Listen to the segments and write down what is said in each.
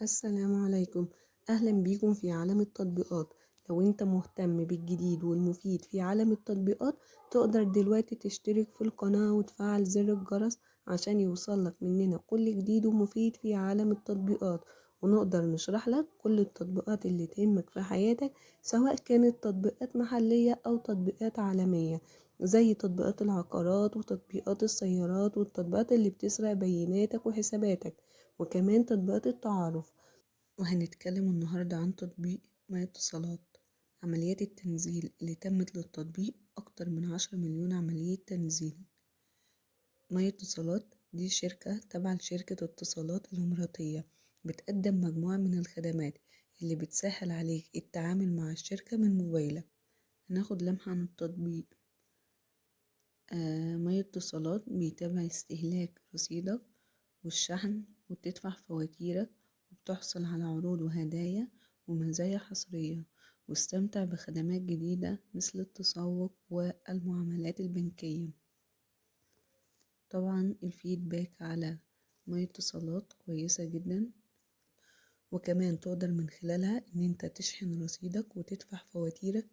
السلام عليكم. أهلا بيكم في عالم التطبيقات. لو انت مهتم بالجديد والمفيد في عالم التطبيقات، تقدر دلوقتي تشترك في القناة وتفعل زر الجرس عشان يوصلك مننا كل جديد ومفيد في عالم التطبيقات، ونقدر نشرح لك كل التطبيقات اللي تهمك في حياتك، سواء كانت تطبيقات محلية أو تطبيقات عالمية، زي تطبيقات العقارات وتطبيقات السيارات والتطبيقات اللي بتسرق بياناتك وحساباتك، وكمان تطبيقات التعارف. وهنتكلم النهاردة عن تطبيق ما اتصالات. عمليات التنزيل اللي تمت للتطبيق أكتر من 10 مليون عملية تنزيل. ما اتصالات دي شركة تبع لشركة اتصالات الإماراتية، بتقدم مجموعة من الخدمات اللي بتسهل عليك التعامل مع الشركة من موبايلك. هناخد لمحة عن التطبيق. ما اتصالات بيتابع استهلاك رصيدك والشحن، وبتدفع فواتيرك، وبتحصل على عروض وهدايا ومزايا حصرية، واستمتع بخدمات جديدة مثل التسوق والمعاملات البنكية. طبعا الفيدباك على ما اتصالات كويسة جدا، وكمان تقدر من خلالها ان انت تشحن رصيدك وتدفع فواتيرك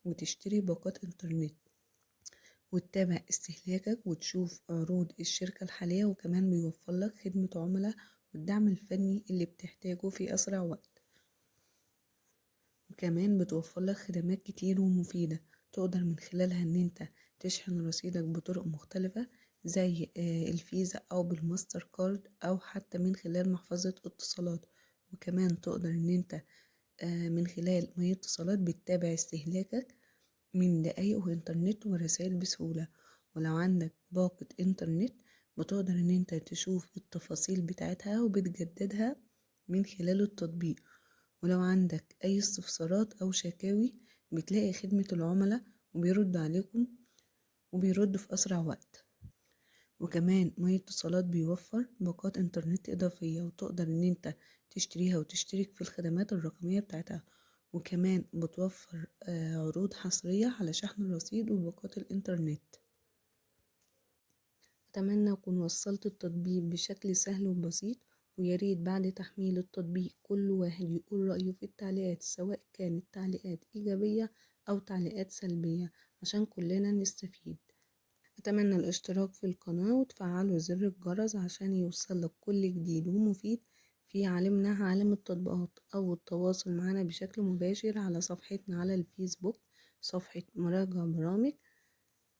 وتشتري باقات انترنت وتتابع استهلاكك وتشوف عروض الشركة الحالية، وكمان بيوفر لك خدمة عملاء والدعم الفني اللي بتحتاجه في أسرع وقت. وكمان بتوفر لك خدمات كتير ومفيدة تقدر من خلالها ان انت تشحن رصيدك بطرق مختلفة، زي الفيزا او بالماستر كارد او حتى من خلال محفظة اتصالات. وكمان تقدر ان انت من خلال ما اتصالات بتتابع استهلاكك من دقايق وإنترنت ورسائل بسهولة. ولو عندك باقة إنترنت بتقدر إن أنت تشوف التفاصيل بتاعتها وبتجددها من خلال التطبيق. ولو عندك أي استفسارات أو شكاوي بتلاقي خدمة العملاء وبيرد عليكم وبيرد في أسرع وقت. وكمان ما اتصالات بيوفر باقات إنترنت إضافية وتقدر إن أنت تشتريها وتشترك في الخدمات الرقمية بتاعتها. وكمان بتوفر عروض حصرية على شحن الرصيد وباقات الإنترنت. أتمنى أكون وصلت التطبيق بشكل سهل وبسيط، وياريت بعد تحميل التطبيق كل واحد يقول رأيه في التعليقات، سواء كانت تعليقات إيجابية أو تعليقات سلبية، عشان كلنا نستفيد. أتمنى الاشتراك في القناة وتفعلوا زر الجرس عشان يوصلك كل جديد ومفيد في عالمنا عالم التطبيقات، أو التواصل معنا بشكل مباشر على صفحتنا على الفيسبوك، صفحة مراجع برامج.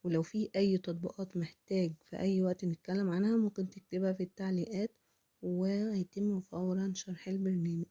ولو في أي تطبيقات محتاج في أي وقت نتكلم عنها ممكن تكتبها في التعليقات، وهيتم فورا شرح البرنامج.